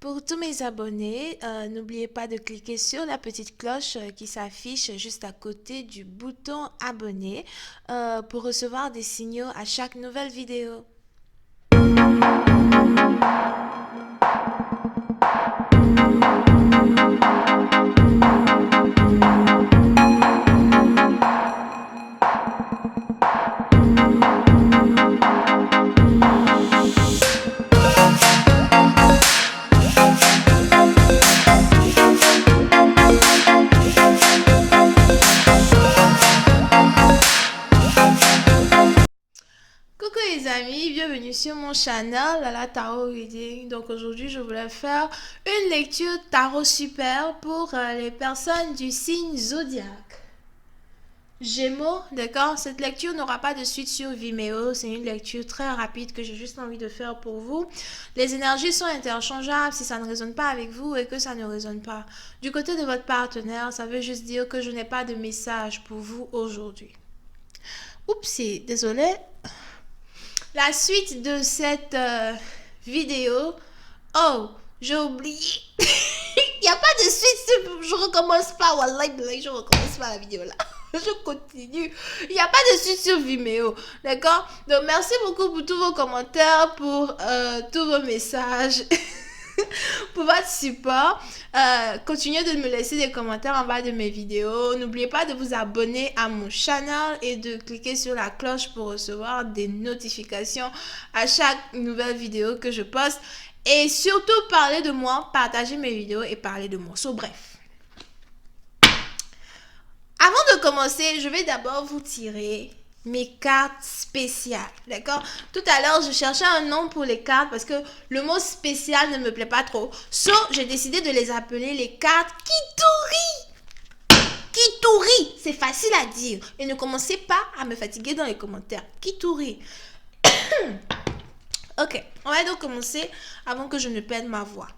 Pour tous mes abonnés, n'oubliez pas de cliquer sur la petite cloche qui s'affiche juste à côté du bouton abonner pour recevoir des signaux à chaque nouvelle vidéo. Coucou les amis, bienvenue sur mon channel Lala Tarot Reading. Donc aujourd'hui je voulais faire une lecture tarot super pour les personnes du signe zodiaque Gémeaux, d'accord? Cette lecture n'aura pas de suite sur Vimeo, c'est une lecture très rapide que j'ai juste envie de faire pour vous. Les énergies sont interchangeables si ça ne résonne pas avec vous et que ça ne résonne pas du côté de votre partenaire, ça veut juste dire que je n'ai pas de message pour vous aujourd'hui. Oupsie, désolé. La suite de cette vidéo, oh, j'ai oublié. Il n'y a pas de suite, je recommence pas, wallahi, je recommence pas la vidéo là. Je continue. Il n'y a pas de suite sur Vimeo, d'accord? Donc merci beaucoup pour tous vos commentaires, pour tous vos messages, pour votre support. Continuez de me laisser des commentaires en bas de mes vidéos. N'oubliez pas de vous abonner à mon channel et de cliquer sur la cloche pour recevoir des notifications à chaque nouvelle vidéo que je poste. Et surtout, parlez de moi, partagez mes vidéos et parlez de moi. So, bref. Avant de commencer, je vais d'abord vous tirer mes cartes spéciales, d'accord? Tout à l'heure, je cherchais un nom pour les cartes parce que le mot spécial ne me plaît pas trop. So, j'ai décidé de les appeler les cartes Kituri. Kituri, c'est facile à dire. Et ne commencez pas à me fatiguer dans les commentaires. Kituri. Ok, on va donc commencer avant que je ne perde ma voix.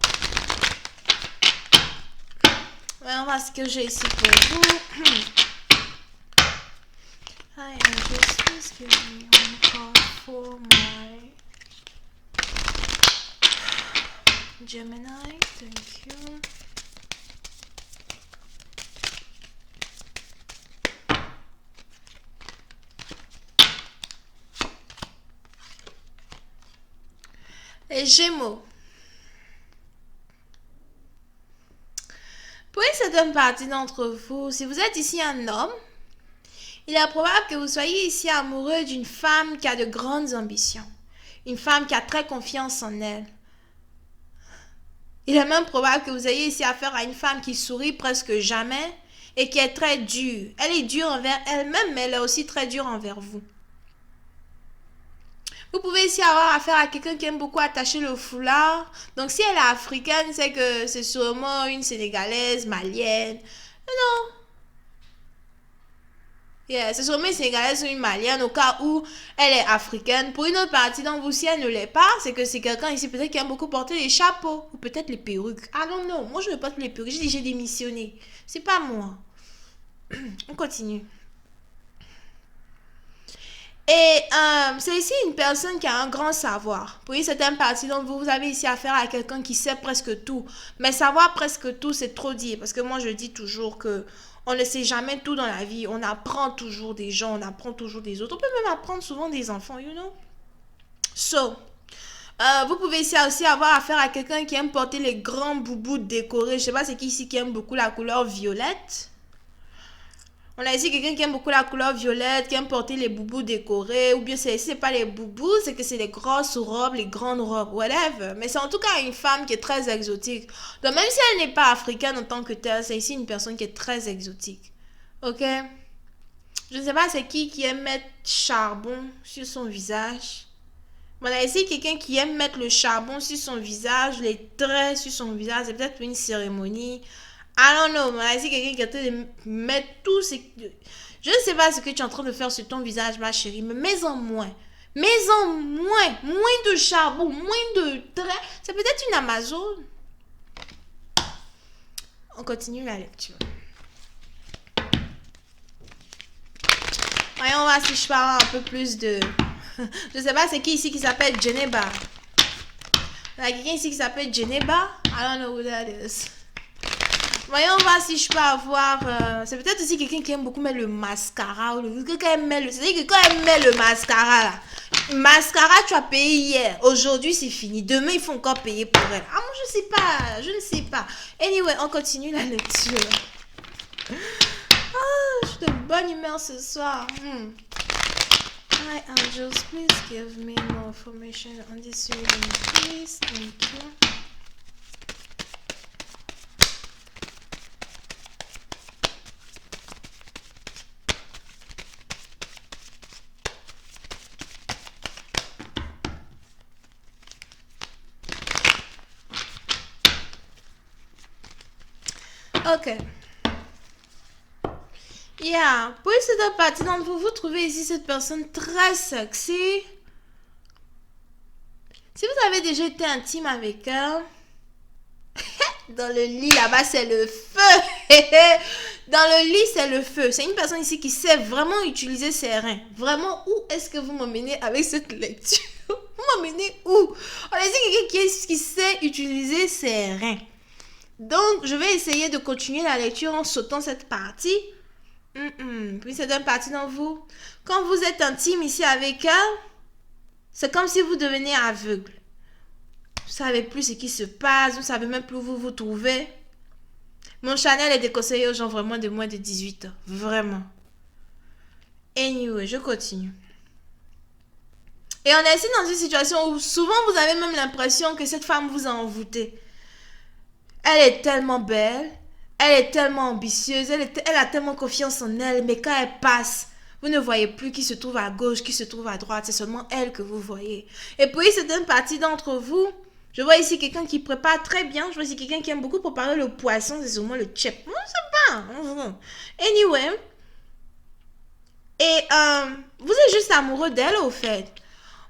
Voyons voir ce que j'ai ici pour vous. Hi, Angels, please give me one card for my Gemini. Thank you. Les Gémeaux. Pour une certaine partie d'entre vous, si vous êtes ici un homme, il est probable que vous soyez ici amoureux d'une femme qui a de grandes ambitions. Une femme qui a très confiance en elle. Il est même probable que vous ayez ici affaire à une femme qui sourit presque jamais et qui est très dure. Elle est dure envers elle-même, mais elle est aussi très dure envers vous. Vous pouvez ici avoir affaire à quelqu'un qui aime beaucoup attacher le foulard. Donc si elle est africaine, c'est que c'est sûrement une sénégalaise, malienne. Non. Yeah, c'est sûrement une sénégalaise ou une malienne au cas où elle est africaine. Pour une autre partie d'entre vous, si elle ne l'est pas, c'est que c'est quelqu'un ici peut-être qui aime beaucoup porter les chapeaux ou peut-être les perruques. Ah non, non, moi je ne porte les perruques, j'ai déjà démissionné. C'est pas moi. On continue. Et c'est ici une personne qui a un grand savoir. Pour une certaine partie d'entre vous, vous avez ici affaire à quelqu'un qui sait presque tout. Mais savoir presque tout, c'est trop dire. Parce que moi, je dis toujours que on ne sait jamais tout dans la vie. On apprend toujours des gens, on apprend toujours des autres. On peut même apprendre souvent des enfants, you know. So, vous pouvez ici aussi avoir affaire à quelqu'un qui aime porter les grands boubous décorés. Je sais pas c'est qui ici qui aime beaucoup la couleur violette. On a ici quelqu'un qui aime beaucoup la couleur violette, qui aime porter les boubous décorés, ou bien c'est pas les boubous, c'est que c'est les grosses robes, les grandes robes, whatever. Mais c'est en tout cas une femme qui est très exotique. Donc même si elle n'est pas africaine en tant que telle, c'est ici une personne qui est très exotique. Ok? Je ne sais pas c'est qui aime mettre charbon sur son visage. On a ici quelqu'un qui aime mettre le charbon sur son visage, les traits sur son visage, c'est peut-être une cérémonie. I don't know, mais c'est quelqu'un qui est en train de mettre tout ce... Je ne sais pas ce que tu es en train de faire sur ton visage, ma chérie, mais mets-en moins. Mets-en moins. Moins de charbon, moins de traits. C'est peut-être une Amazone. On continue la lecture. Voyons voir si je parle un peu plus de... Je ne sais pas c'est qui ici qui s'appelle Geneba. Il y a quelqu'un ici qui s'appelle Geneba. I don't know who that is. Voyons voir si je peux avoir... c'est peut-être aussi quelqu'un qui aime beaucoup mettre le mascara. Ou quelqu'un aime mettre le... C'est-à-dire que quand elle met le mascara là, mascara tu as payé hier. Aujourd'hui c'est fini. Demain il faut encore payer pour elle. Ah moi je sais pas. Je ne sais pas. Anyway, on continue la lecture. Ah, je suis de bonne humeur ce soir. Hi angels, please give me more information on this reading, please. Thank you. Ok. Yeah. Pour cette partie d'entre vous, vous trouvez ici cette personne très sexy. Si vous avez déjà été intime avec elle, dans le lit là-bas, c'est le feu. Dans le lit, c'est le feu. C'est une personne ici qui sait vraiment utiliser ses reins. Vraiment, où est-ce que vous m'emmenez avec cette lecture? Vous m'emmenez où? On a dit quelqu'un qui sait utiliser ses reins. Donc, je vais essayer de continuer la lecture en sautant cette partie. Puis c'est une partie dans vous. Quand vous êtes intime ici avec elle, c'est comme si vous deveniez aveugle. Vous savez plus ce qui se passe, vous savez même plus où vous vous trouvez. Mon Chanel est déconseillé aux gens vraiment de moins de 18 ans. Vraiment. Anyway, je continue. Et on est ici dans une situation où souvent vous avez même l'impression que cette femme vous a envoûté. Elle est tellement belle, elle est tellement ambitieuse, elle a tellement confiance en elle, mais quand elle passe, vous ne voyez plus qui se trouve à gauche, qui se trouve à droite, c'est seulement elle que vous voyez. Et puis, c'est une partie d'entre vous, je vois ici quelqu'un qui prépare très bien, je vois ici quelqu'un qui aime beaucoup préparer le poisson, c'est sûrement le chip. Je sais pas. Anyway, et vous êtes juste amoureux d'elle au fait.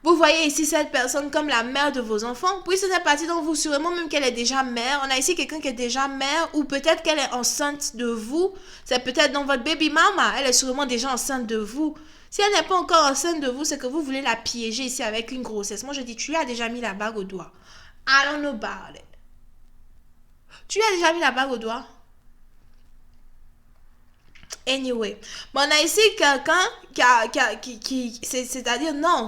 Vous voyez ici cette personne comme la mère de vos enfants. Puis c'est une partie dont vous, sûrement même qu'elle est déjà mère. On a ici quelqu'un qui est déjà mère ou peut-être qu'elle est enceinte de vous. C'est peut-être dans votre baby mama. Elle est sûrement déjà enceinte de vous. Si elle n'est pas encore enceinte de vous, c'est que vous voulez la piéger ici avec une grossesse. Moi, je dis, tu lui as déjà mis la bague au doigt. I don't know about it. Tu lui as déjà mis la bague au doigt? Anyway. Mais on a ici quelqu'un qui c'est-à-dire, non,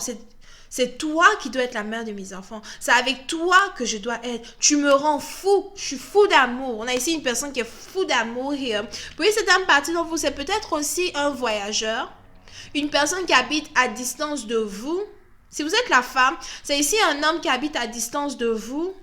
c'est toi qui dois être la mère de mes enfants. C'est avec toi que je dois être. Tu me rends fou. Je suis fou d'amour. On a ici une personne qui est fou d'amour. Puis c'est une partie dont vous, c'est peut-être aussi un voyageur. Une personne qui habite à distance de vous. Si vous êtes la femme, c'est ici un homme qui habite à distance de vous.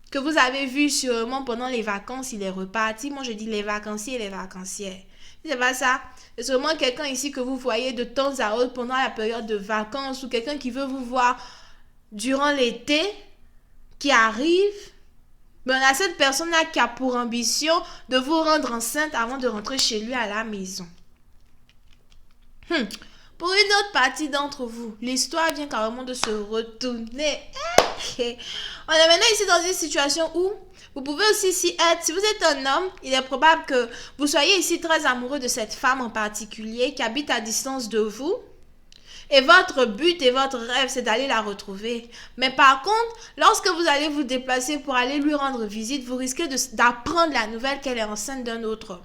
Que vous avez vu sûrement pendant les vacances, il est reparti. Moi, je dis les vacanciers et les vacancières. C'est pas ça. C'est sûrement quelqu'un ici que vous voyez de temps à autre pendant la période de vacances ou quelqu'un qui veut vous voir durant l'été, qui arrive. Mais on a cette personne-là qui a pour ambition de vous rendre enceinte avant de rentrer chez lui à la maison. Pour une autre partie d'entre vous, l'histoire vient carrément de se retourner. On est maintenant ici dans une situation où vous pouvez aussi s'y être. Si vous êtes un homme, il est probable que vous soyez ici très amoureux de cette femme en particulier qui habite à distance de vous. Et votre but et votre rêve, c'est d'aller la retrouver. Mais par contre, lorsque vous allez vous déplacer pour aller lui rendre visite, vous risquez d'apprendre la nouvelle qu'elle est enceinte d'un autre homme.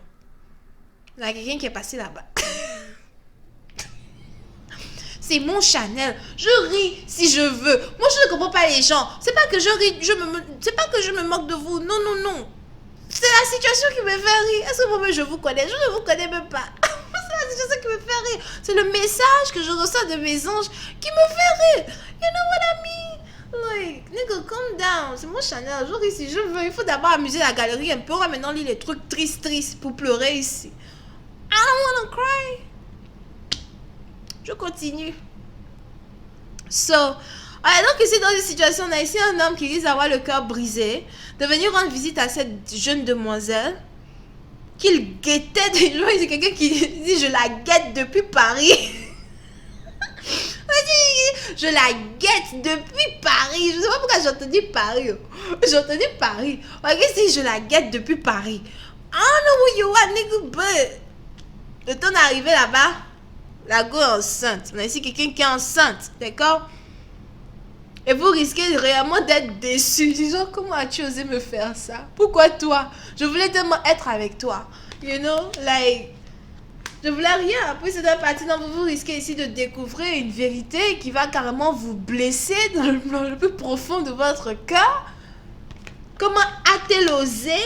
Il y a quelqu'un qui est passé là-bas. C'est mon Chanel. Je ris si je veux. Moi, je ne comprends pas les gens. C'est pas que je ris, c'est pas que je me moque de vous. Non, non, non. C'est la situation qui me fait rire. Est-ce que moi-même je vous connais? Je ne vous connais même pas. C'est la situation qui me fait rire. C'est le message que je reçois de mes anges qui me fait rire. You know what I mean? Like, nigga, calm down. C'est mon Chanel. Je ris si je veux. Il faut d'abord amuser la galerie un peu. On va maintenant lire les trucs tristes pour pleurer ici. I don't wanna cry. Je continue. Donc ici dans une situation, on a ici un homme qui risque d'avoir le cœur brisé, de venir rendre visite à cette jeune demoiselle qu'il guettait. C'est quelqu'un qui dit je la guette depuis Paris. Je la guette depuis Paris. Je ne sais pas pourquoi j'ai entendu Paris. J'ai entendu Paris. Si je la guette depuis Paris. I don't know who you are, nigga, but le temps d'arriver là-bas, la go est enceinte. On a ici quelqu'un qui est enceinte, d'accord? Et vous risquez réellement d'être déçu. Disons, comment as-tu osé me faire ça? Pourquoi toi? Je voulais tellement être avec toi. You know, like... Je voulais rien. Puis c'est un parti dont vous risquez ici de découvrir une vérité qui va carrément vous blesser dans le plus profond de votre cœur. Comment a-t-elle osé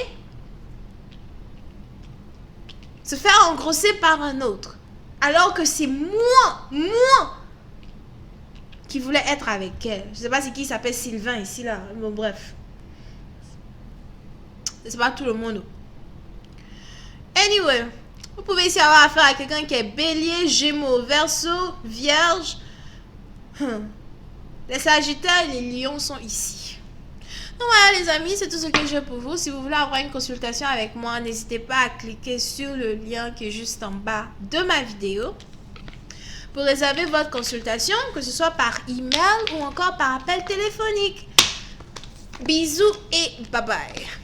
se faire engrosser par un autre? Alors que c'est moi qui voulais être avec elle. Je sais pas si qui s'appelle Sylvain ici là. Bon bref. C'est pas tout le monde. Anyway. Vous pouvez ici avoir affaire à quelqu'un qui est bélier, gémeaux, verseau, vierge. Les sagittaires et les lions sont ici. Donc voilà les amis, c'est tout ce que j'ai pour vous. Si vous voulez avoir une consultation avec moi, n'hésitez pas à cliquer sur le lien qui est juste en bas de ma vidéo pour réserver votre consultation, que ce soit par email ou encore par appel téléphonique. Bisous et bye bye.